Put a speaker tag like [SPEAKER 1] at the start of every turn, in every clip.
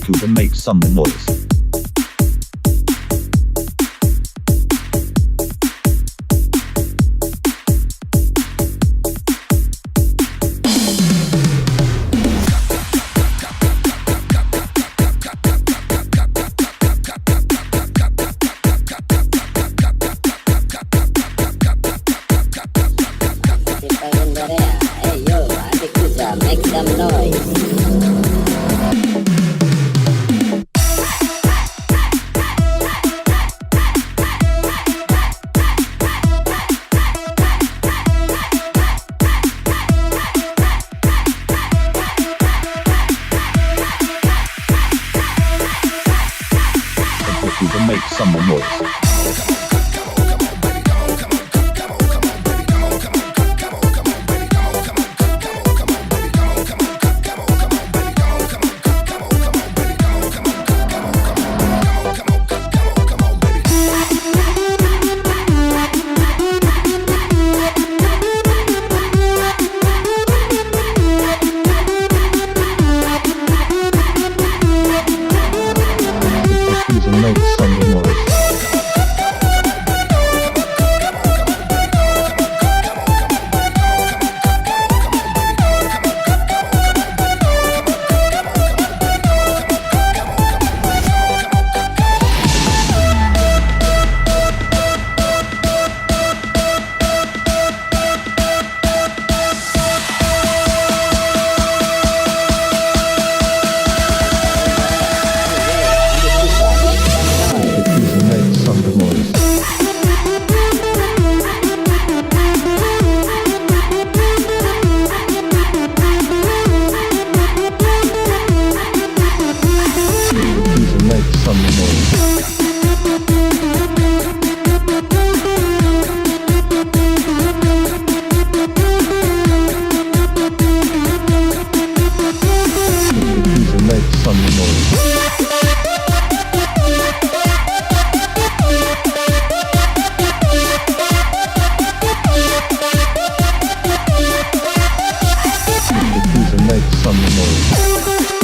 [SPEAKER 1] AdhekuzA, make some noise.
[SPEAKER 2] Make some noise.
[SPEAKER 1] AdhekuzA, make some noise. Make some noise.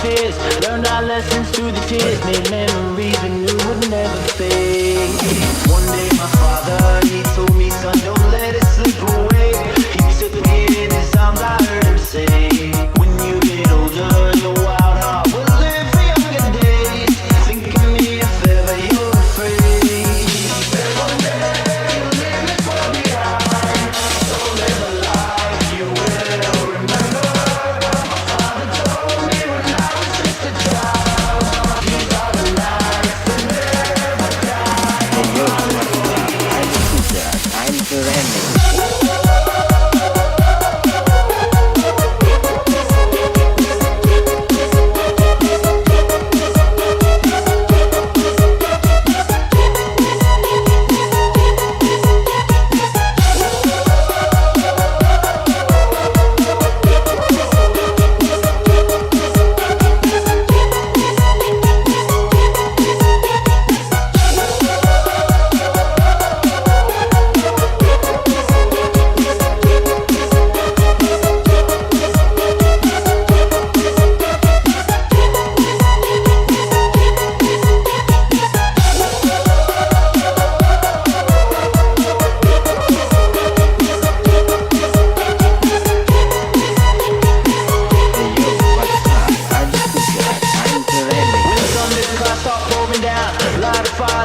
[SPEAKER 3] fears. Learned our lessons through the tears. Made memories we knew would never fade. One day my father, he told me, son, don't let it slip away. He took me in his arms, I heard him say, when you get older, your wild heart will live for younger days. Think of me if ever you're afraid. Said one day you'll leave this world behind, so live a life you will remember. My father told me when I was just a child, these are the nights that never die.
[SPEAKER 2] Hey yo, what's up? AdhekuzA, time to remix.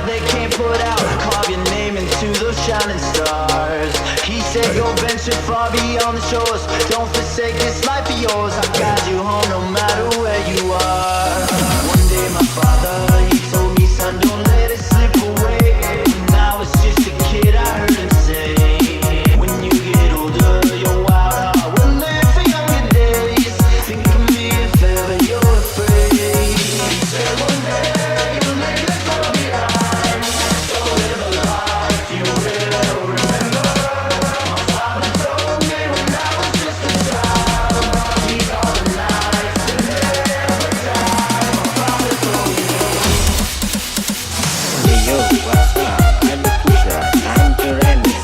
[SPEAKER 3] They can't put out, carve your name into those shining stars. He said go venture far beyond the shores, don't forsake this life of yours. I'll guide you home no matter where you are. One day my father, he told me, son, don't let it slip away. When I was just a kid, I heard him say, when you get older, your wild heart will live for younger days. Think of me if ever you're afraid. He said one day you'll leave this world behind, so live a life you will remember. My father told me when I was just a child, these are the nights that never die. My father told me.
[SPEAKER 2] Hey yo, what's up? AdhekuzA, time to remix.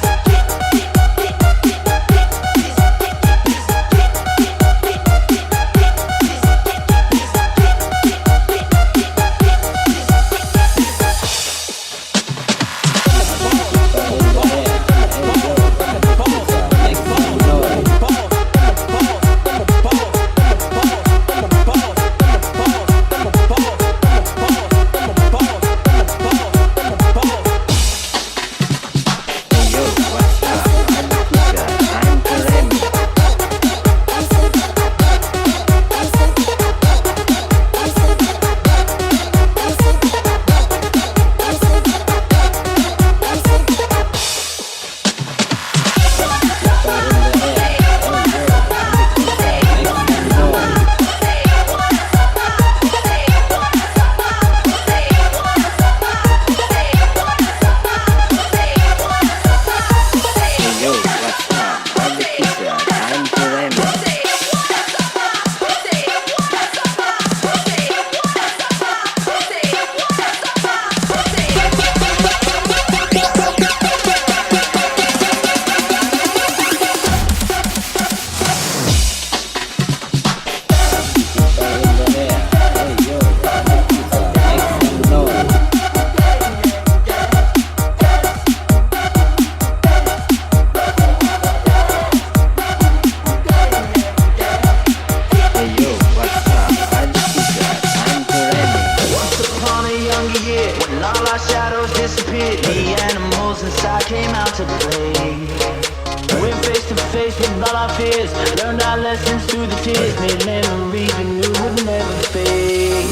[SPEAKER 3] Learned our lessons through the tears, made memories we knew would never fade.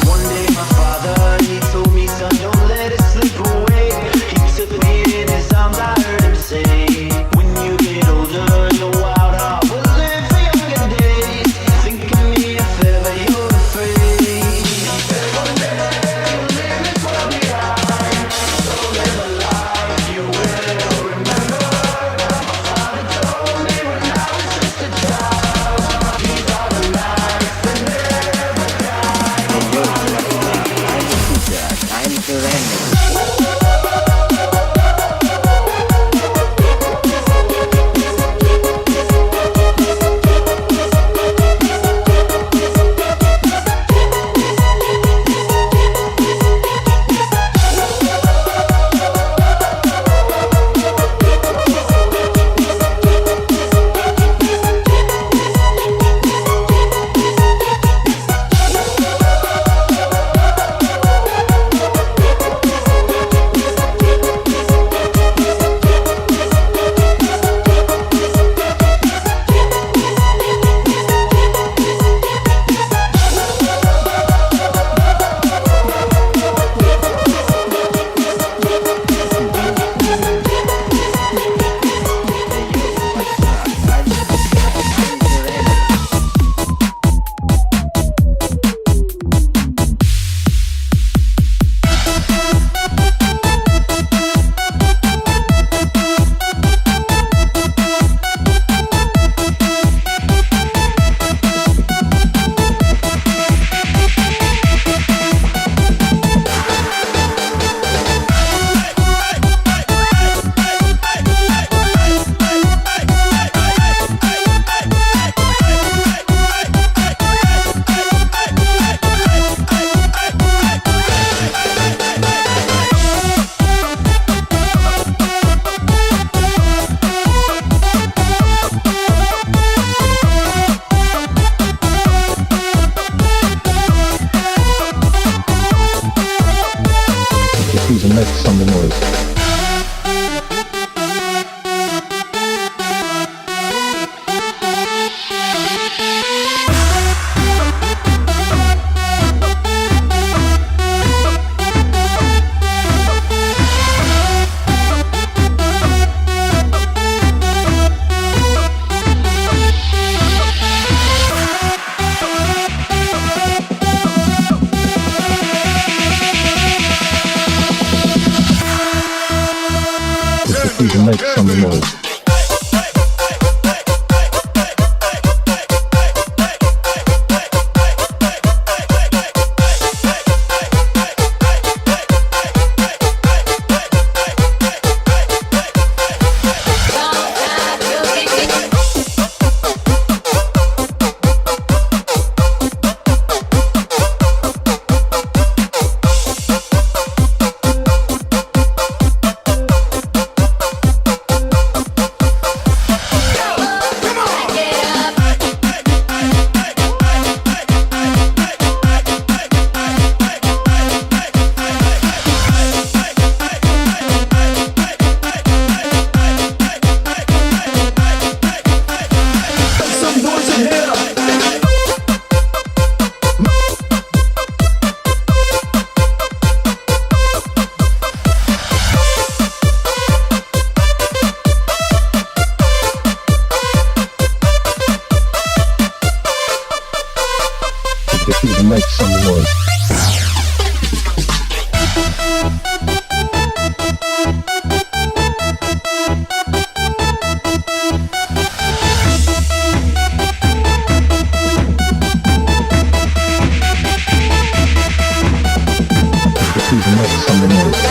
[SPEAKER 3] One day my father, he told me, son, don't let it slip away. He took me in his arms, I heard him say, when you get older, your wild heart will live for younger days. Think of me if ever you're afraid. He said one day you'll leave this world behind, so live a life you will remember. My father told me when I was just a child, these are the
[SPEAKER 1] make some noise. AdhekuzA make some noise. AdhekuzA make some noise.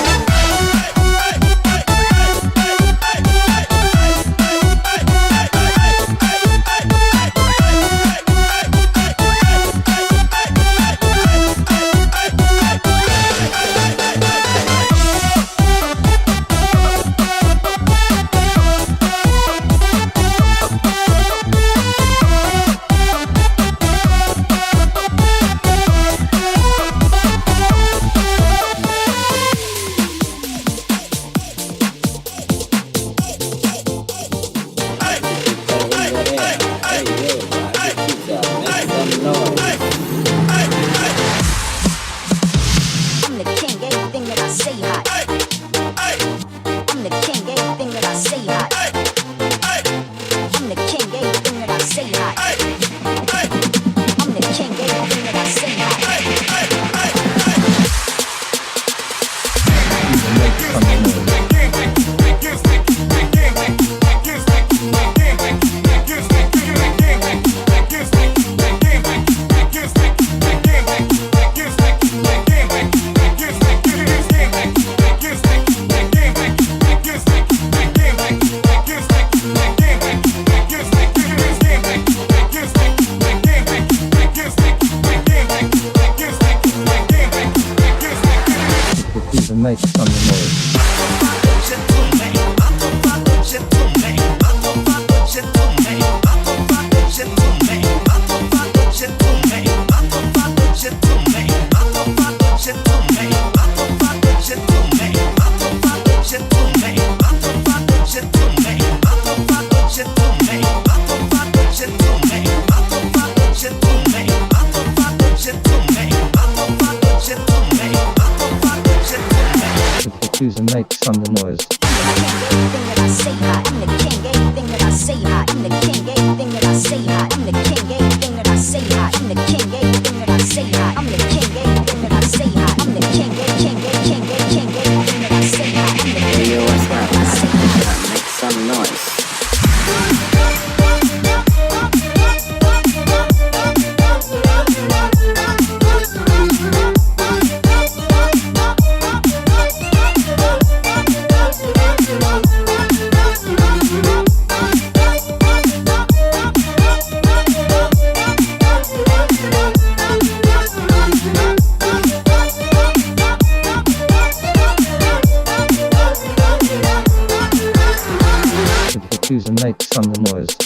[SPEAKER 1] Make some noise. AdhekuzA make some noise. AdhekuzA make some noise.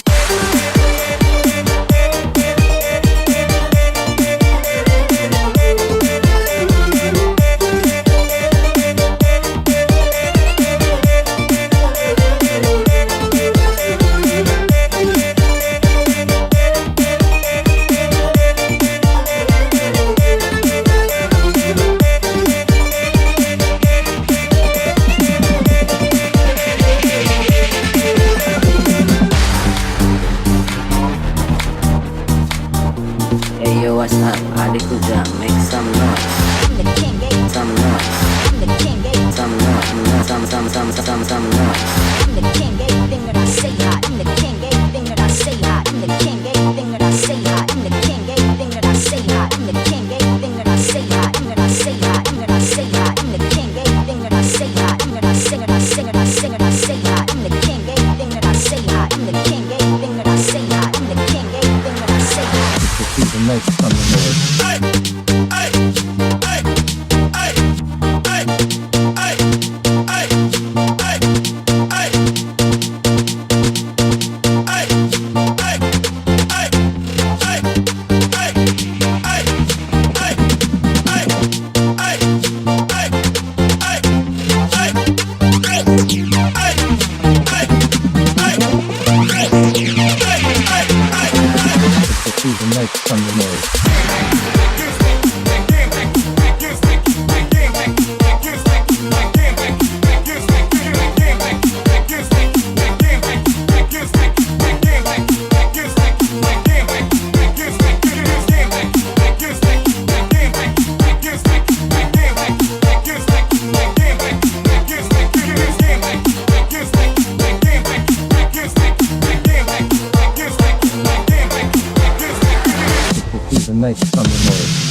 [SPEAKER 4] What's up? AdhekuzA, make some noise. Some noise. Some noise. Some noise. Some noise.
[SPEAKER 5] the king. Everything that I say, everything that I say, everything that I say, I'm the king. Everything that I say, everything that I sing, and I sing, and I sing, and I say, I'm the king. Everything that I say, I'm the king. Everything that I say, I'm the king. Everything that I say.
[SPEAKER 1] Through the night from the noise. Through the night from the noise. Through the night from the noise.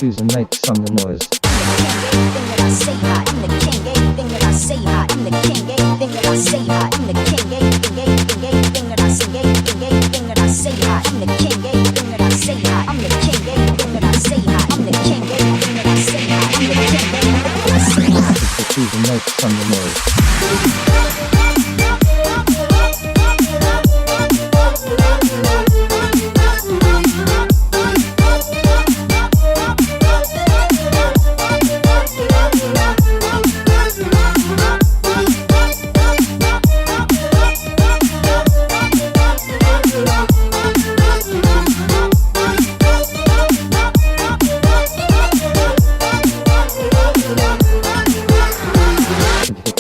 [SPEAKER 1] Through the night from the noise.
[SPEAKER 5] Everything that I say, I'm the king. Everything that I say, I'm the king. Everything that I say, I'm the king. Everything that I sing, everything that I say, I'm the king. Everything that I say, I'm the king. Everything that I say, I'm the king. Everything that I say, I'm the king. Everything that I say.
[SPEAKER 1] Through the night from the noise.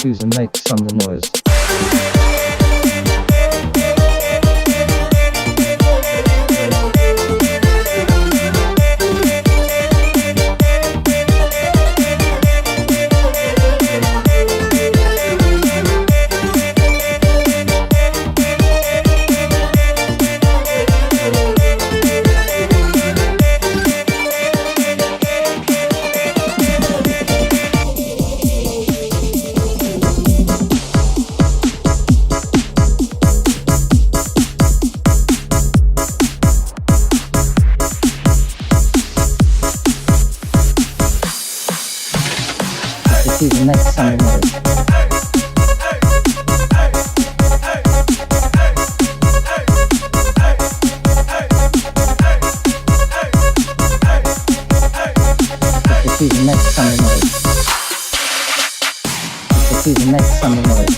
[SPEAKER 1] Through the night from the noise. Through the night from the noise. Through the night from the noise. Through the night from the noise.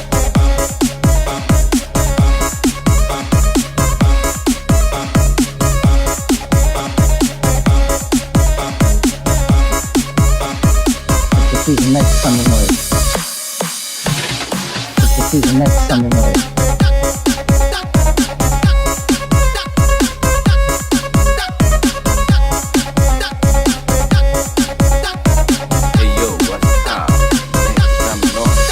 [SPEAKER 1] Through the night from the noise. Through the night from the noise.
[SPEAKER 4] Hey yo, what's up? Make some noise.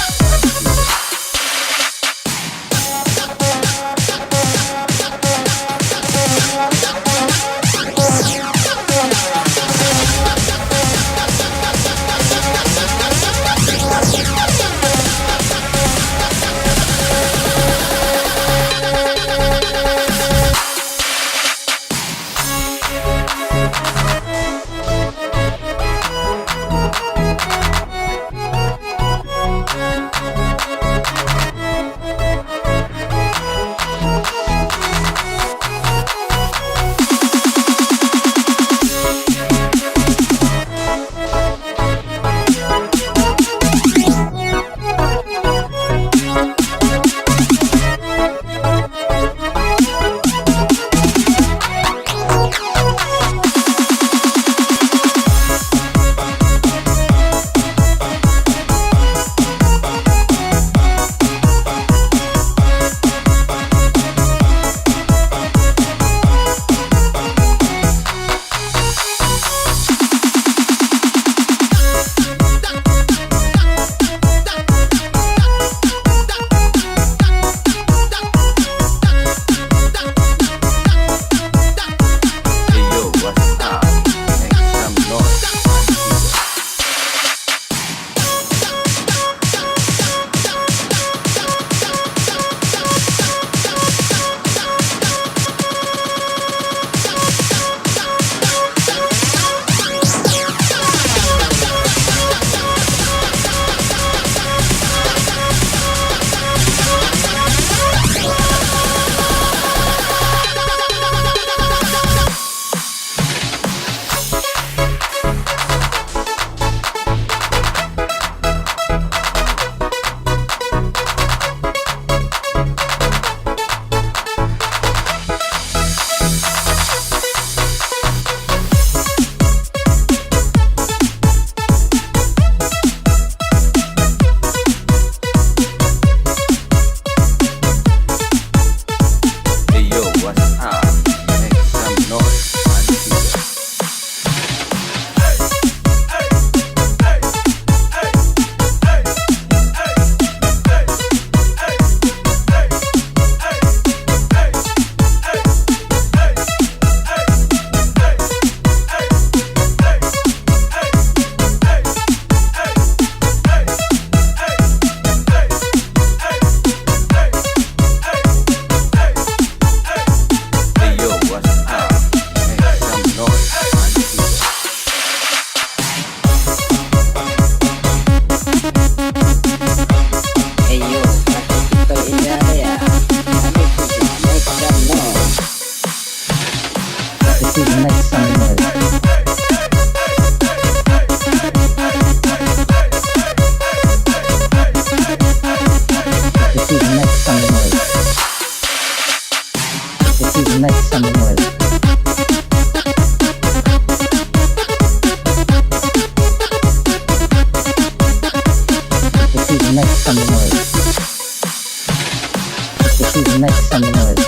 [SPEAKER 1] next on the noise.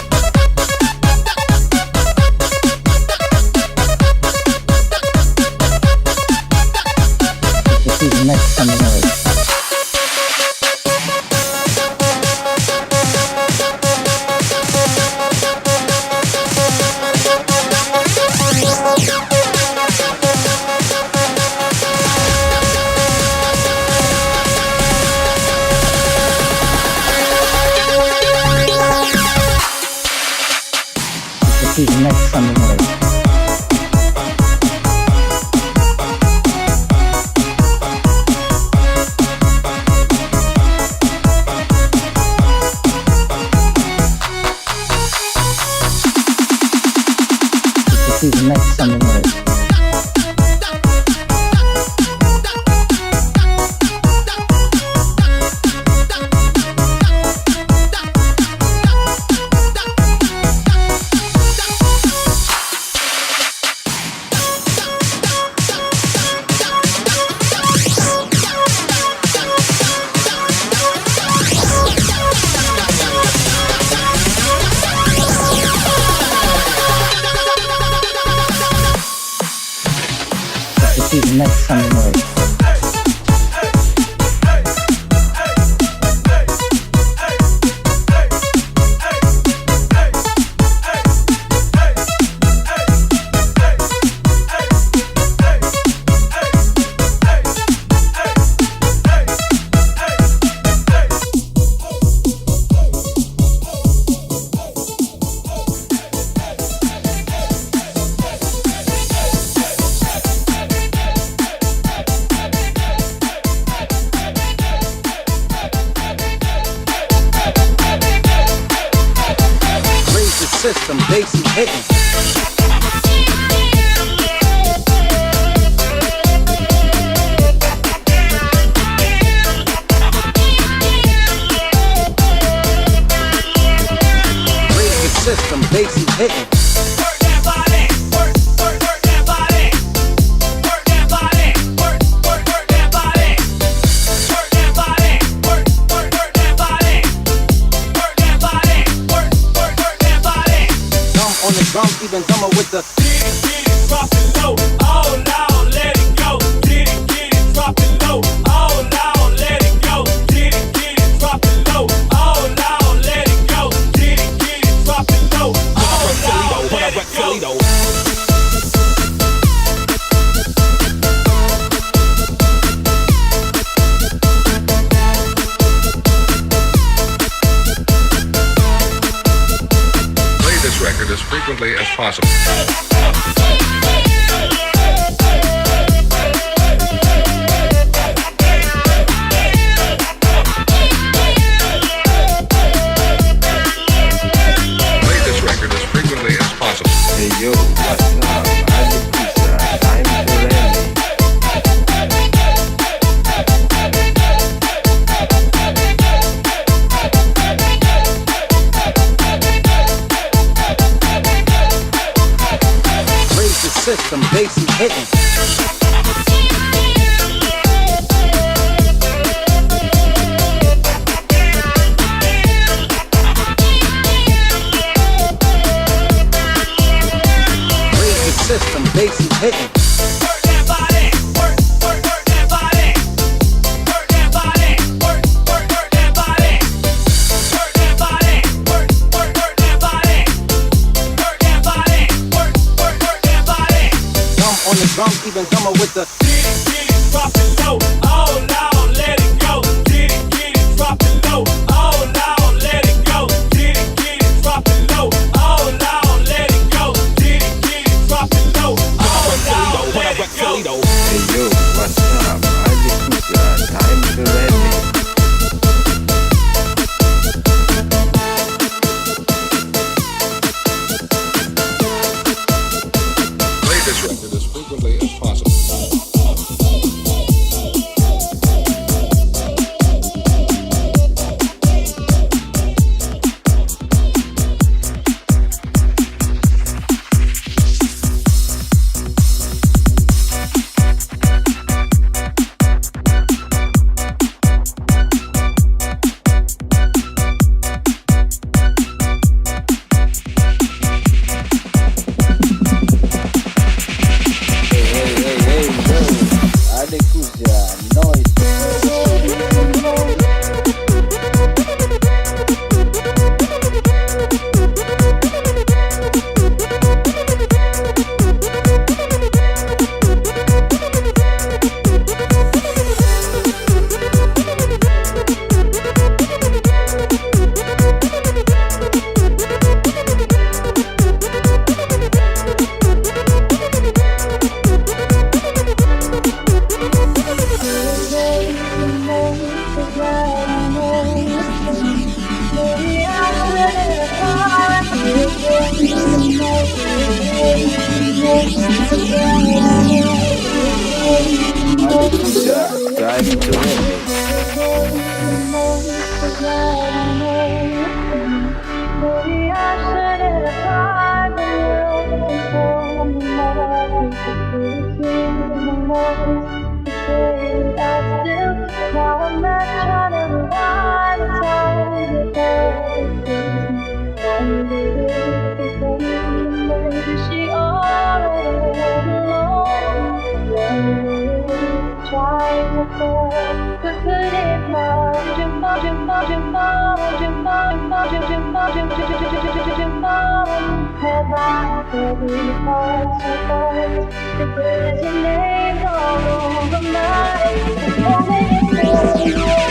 [SPEAKER 1] Who's next on the noise? Who's next on the noise? Who's next on the noise? Who's next on the noise?
[SPEAKER 4] System, bass and hitting. Raise the system, bass and hitting.
[SPEAKER 3] Work that body, work that body. Work that body, work that body. Work that body, work that body. Work that body, work that body.
[SPEAKER 4] Dumb on the drum, even dumber with the
[SPEAKER 3] Get it, drop it low. Oh, now let it go. Get it, drop it low. Oh, now let it go. Get it, drop it low. Oh, now let it go. Get it, drop it low. Oh, now let it go.
[SPEAKER 6] Play this record as frequently as possible. Play this record as frequently as possible.
[SPEAKER 2] Hey yo, what's up? AdhekuzA, time to rally.
[SPEAKER 4] raise the system, bass and hitting. Raise the system, bass and hitting.
[SPEAKER 3] Work that body, work that body. Work that body, work that body. Work that body, work that body. Work that body, work that body.
[SPEAKER 4] Dumb on the drum, even dumber with the
[SPEAKER 3] Get it, drop it low. Oh, now let it go. Get it, drop it low. Oh, now let it go. Get it, drop it low. Oh, now let it go. Get it, drop it low. Oh, now let it go.
[SPEAKER 2] Hey yo, what's up? AdhekuzA, time to rally.
[SPEAKER 6] Play this record as frequently as possible.
[SPEAKER 4] driving to remedy.
[SPEAKER 7] Maybe I shouldn't have cried when you told me that now I'm not trying to rewind the time maybe she already went alone. Trying to fall, but couldn't have I every part so far? The birds and names all over mine. The moment it's the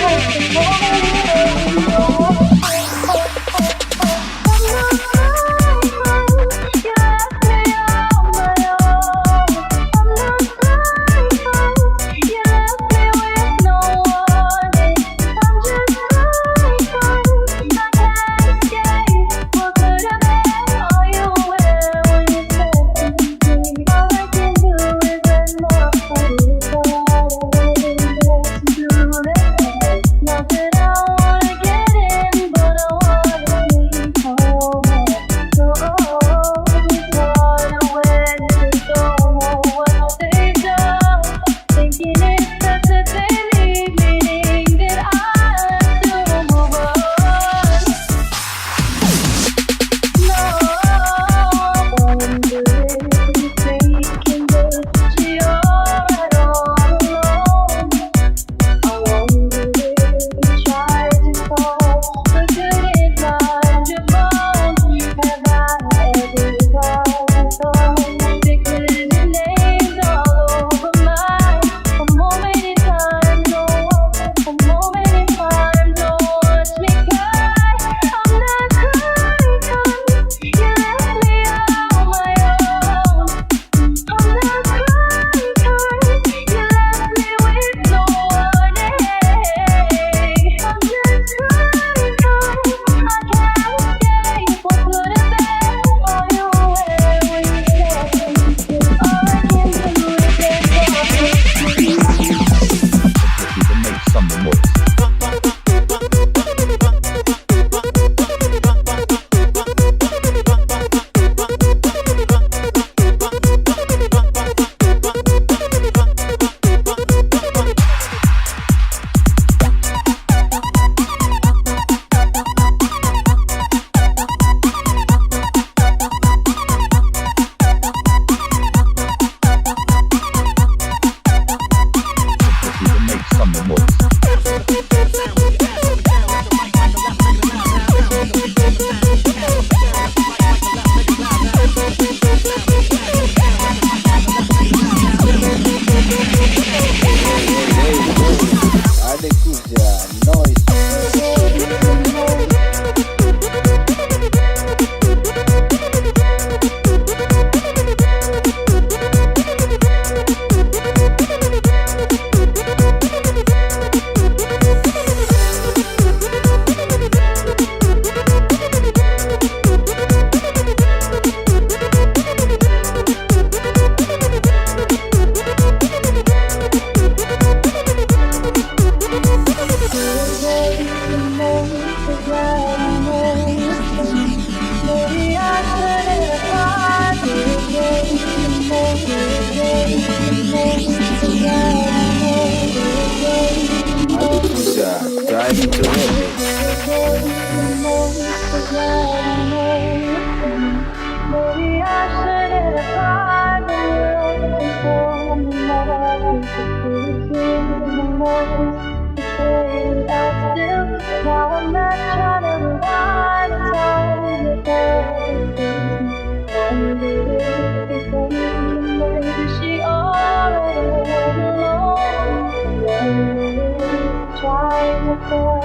[SPEAKER 4] AdhekuzA, driving to remedy.
[SPEAKER 7] Maybe I shouldn't have cried when you told me that now I'm not trying to rewind the time maybe she already went alone. Trying to fall,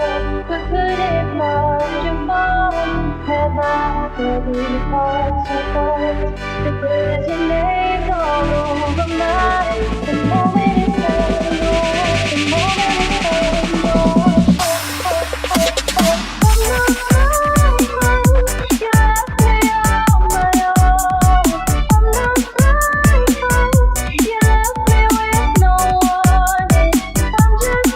[SPEAKER 7] but couldn't find your phone. Have I every part so far? The birds and names all over mine. The moment it's done, the moment it's done. I'm not crying, you left me on my own. I'm not crying, you left me with no warning. I'm just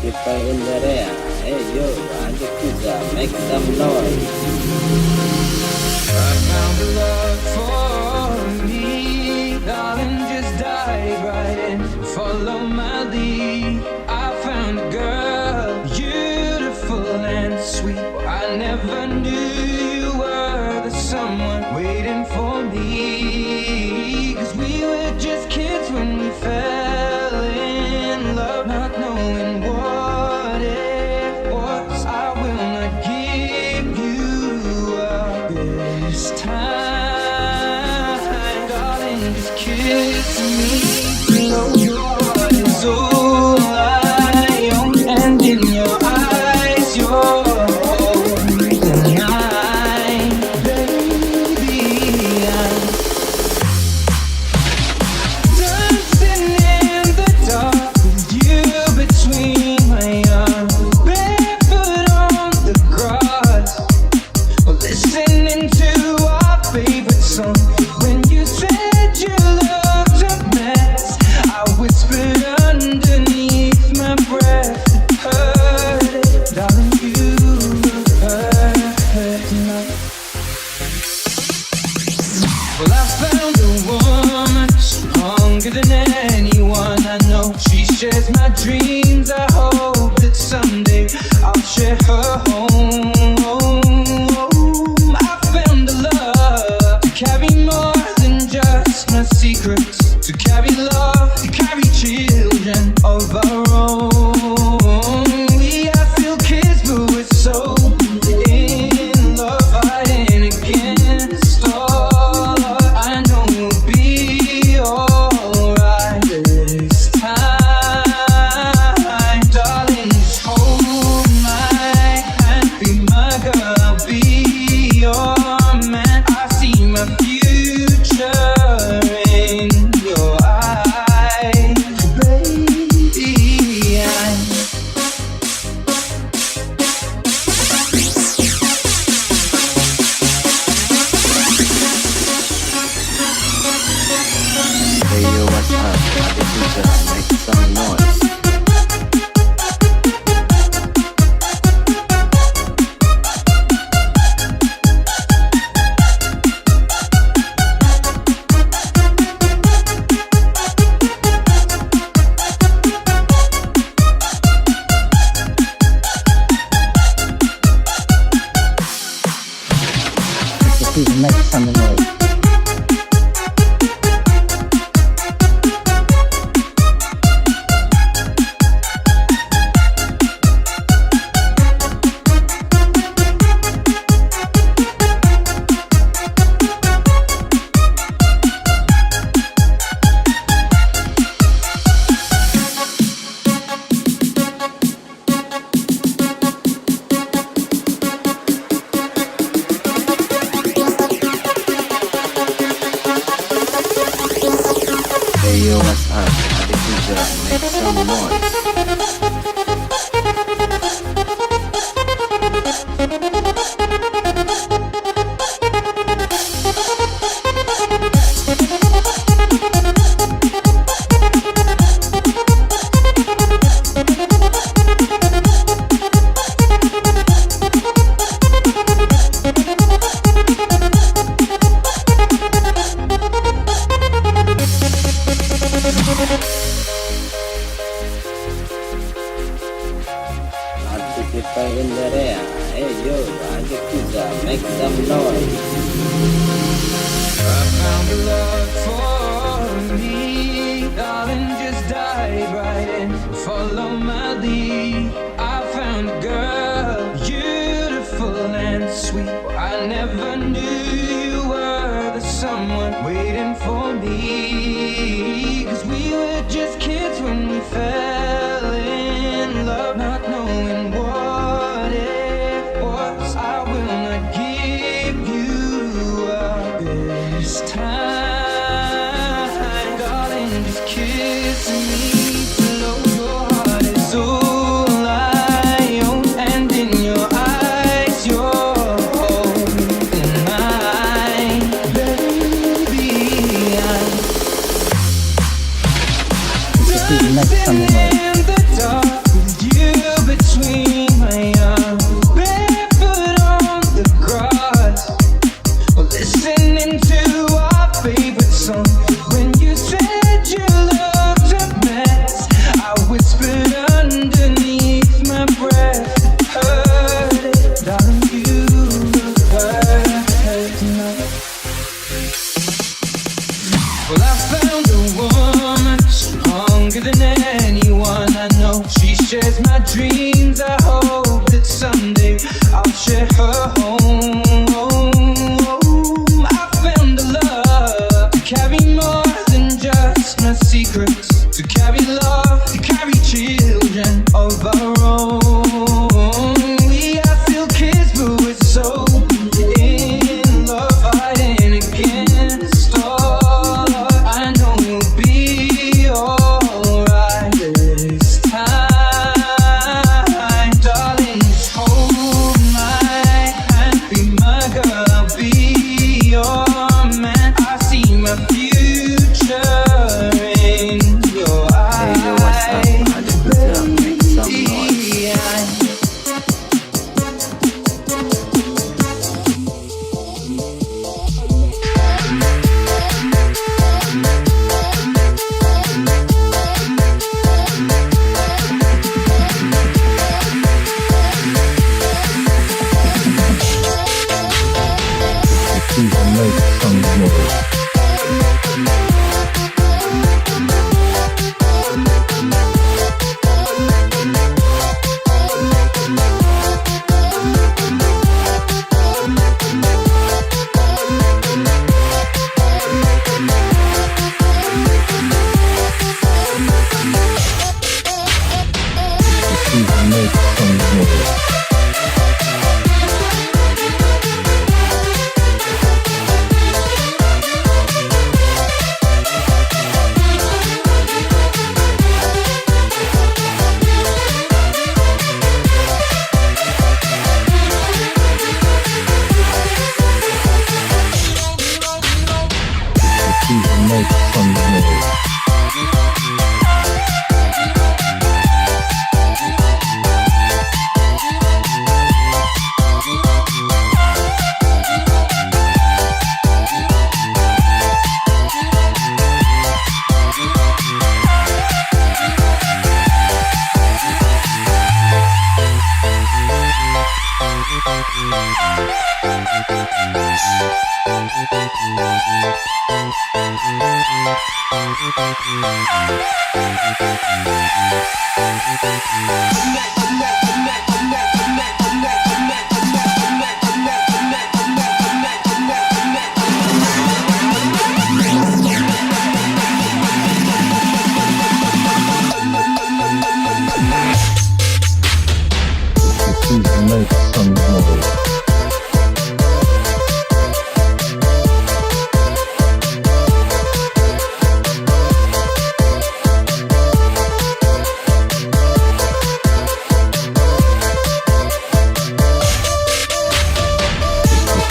[SPEAKER 4] people in the area. Hey yo, AdhekuzA, make some noise.
[SPEAKER 3] I found the love for me, darling, just dive right in, follow my lead. I found a girl, beautiful and sweet. I never knew you were the someone waiting for me, 'cause we were just kids when we fell in love, not knowing what it was. I will not give you up this time, darling, just kiss me. Know your heart is all I own, and in your eyes you're holding mine, baby. I'm dancing in the dark with you between my arms, barefoot on the grass, listening to our favorite song. When you said you looked a mess, I whispered underneath my breath. Heard it, darling, you look perfect tonight. Well, I found a woman stronger than anyone I know. She shares my dreams. I hope that someday I'll share her home. I found a love to carry more than just my secrets, to carry love, to carry children of our own. We are still kids, but we're so in love, fighting against all odds. I know we'll be alright this time, darling. Just hold my hand, be my girl, I'll be your man. I see my future in your eyes, baby.
[SPEAKER 4] Hey yo, what's up? AdhekuzA, make some noise.
[SPEAKER 1] Please make some noise.
[SPEAKER 4] Hey yo, what's up? AdhekuzA, make some noise. People in the area. Hey yo, AdhekuzA, make some noise.
[SPEAKER 3] I found a love for me, darling, just dive right in, follow my lead. I found a girl, beautiful and sweet. I never knew you were the someone waiting for me, 'cause we were just kids when we fell in love, not knowing what it was. I will not give you up this time. dreams. I hope that someday I'll share her home. I found a love to carry more than just my secrets, to carry love, to carry children of our own. We are still kids, but we're so in love, fighting against all. I know we'll be alright this time. Darling, just hold my hand, be my girl, I'll be your man. I see my future in your eyes.
[SPEAKER 2] Hey, yo, what's up? AdhekuzA, make some noise.
[SPEAKER 1] Please make some noise. Please make some noise. Please make some noise. Please make some noise.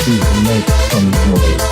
[SPEAKER 1] Please make some noise.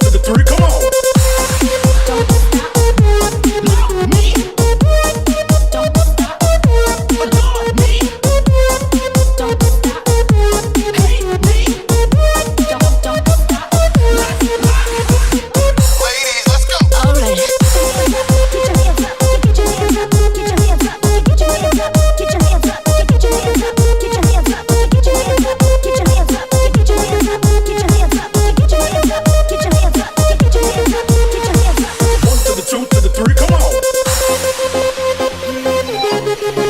[SPEAKER 8] to the three, come on.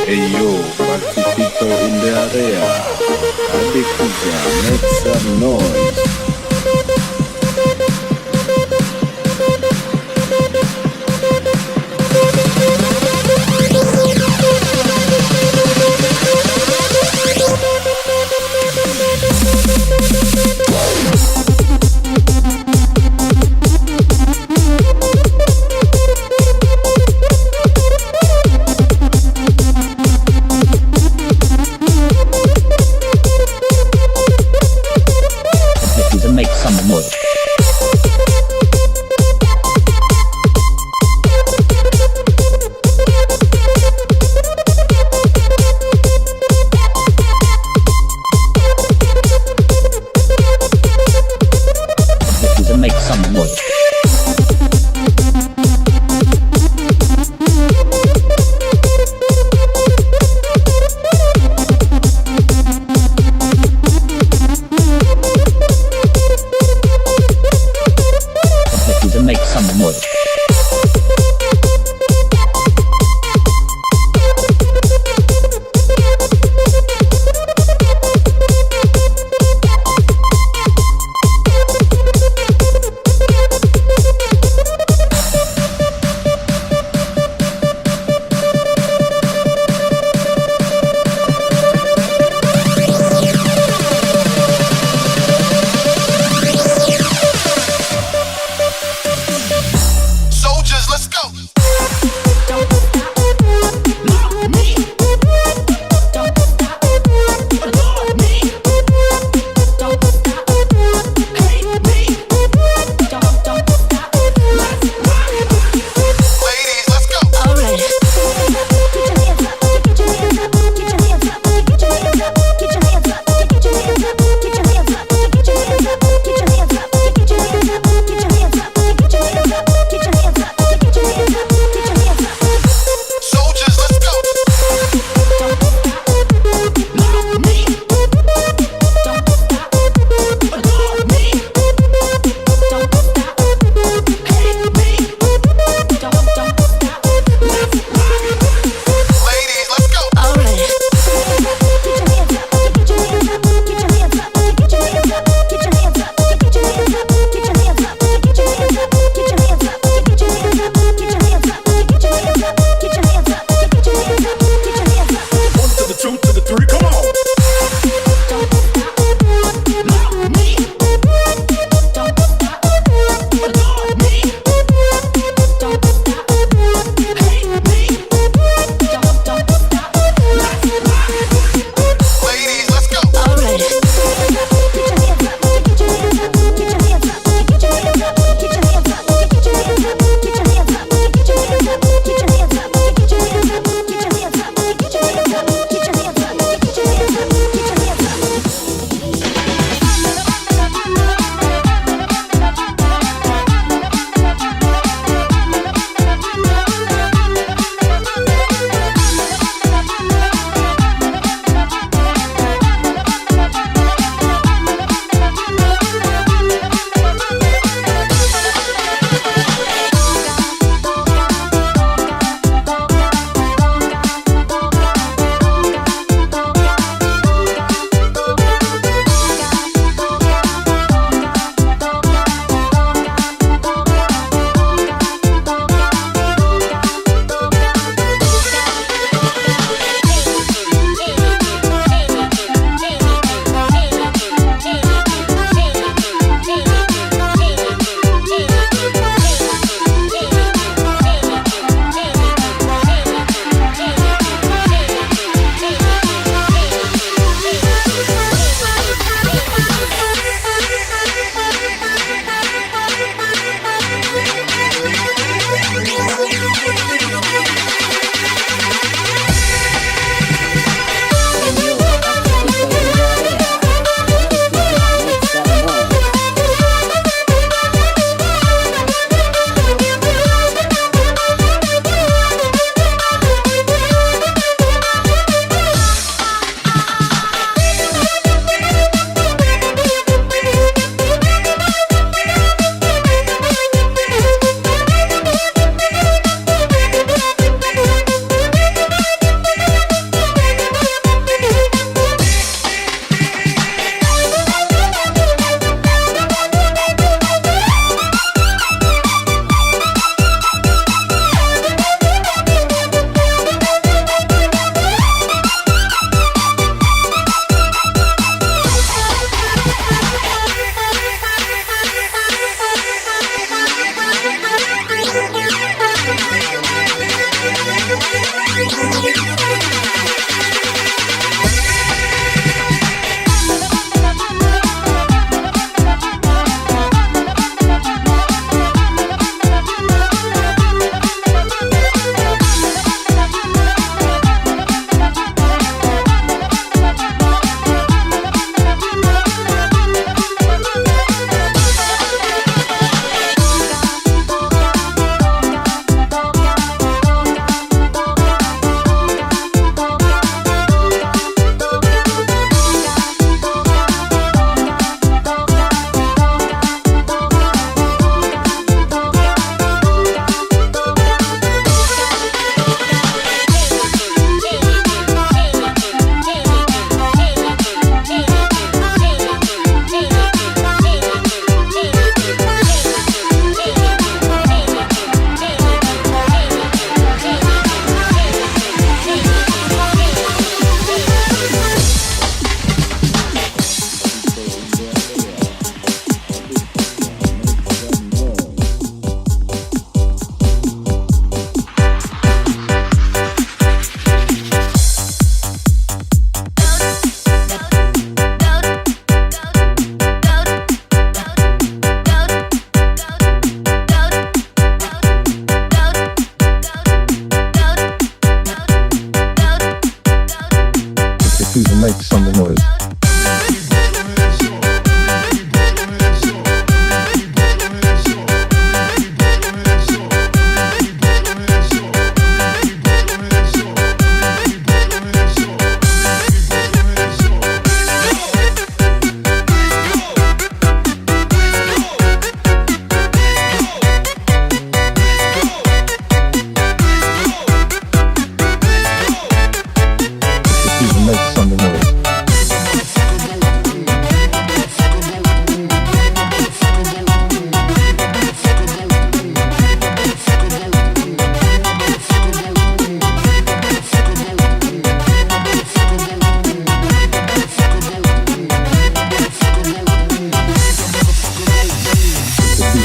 [SPEAKER 2] Hey yo, party people in the area. AdhekuzA, make some noise.
[SPEAKER 1] AdhekuzA, make some noise. AdhekuzA, make some noise. AdhekuzA, make some noise.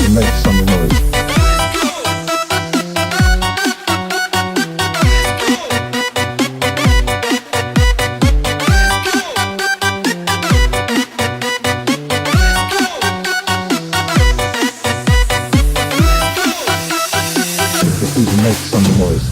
[SPEAKER 1] people make some noise. People make some noise.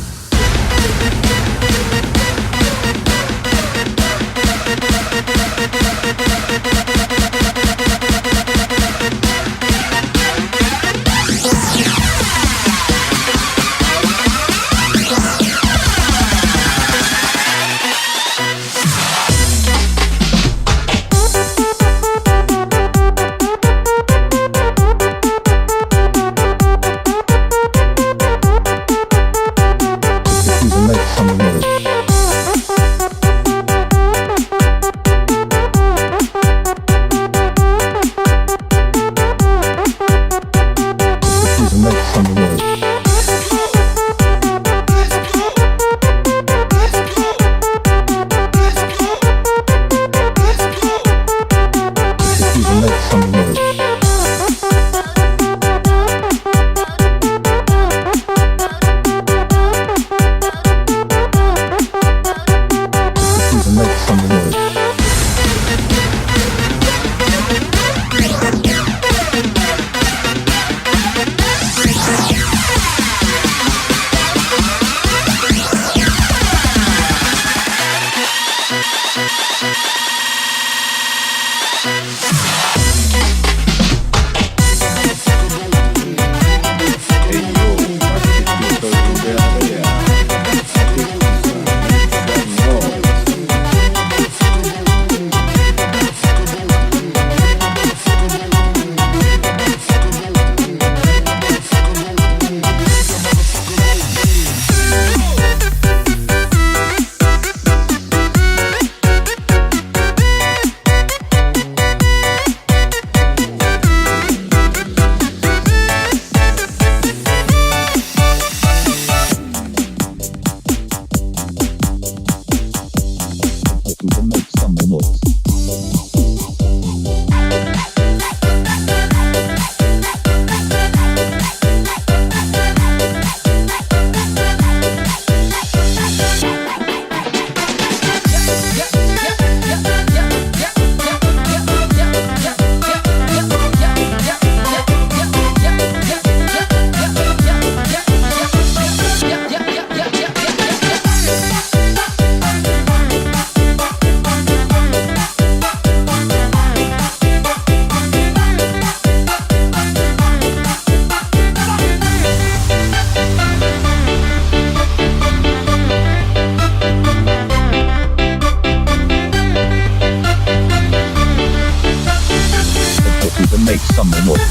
[SPEAKER 1] Some noise.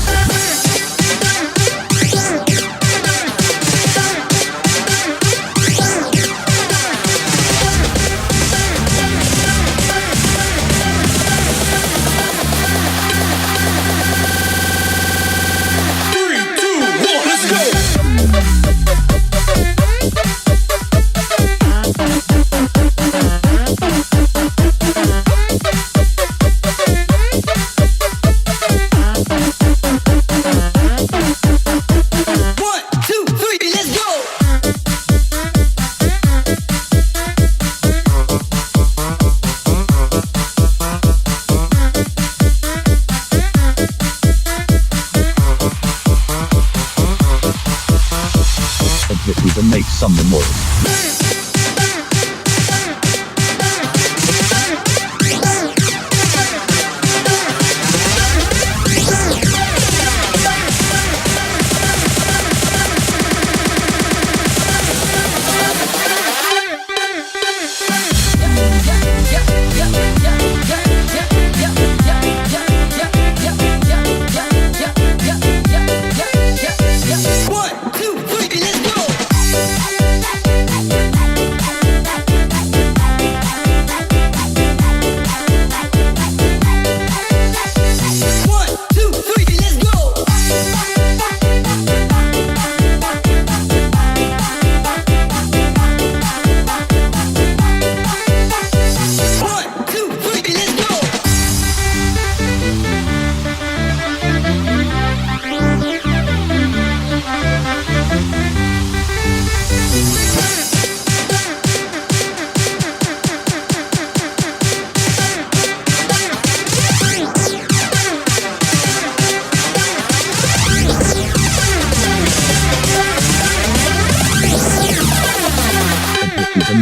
[SPEAKER 3] One, two, three, let's go.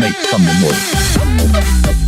[SPEAKER 1] make some noise.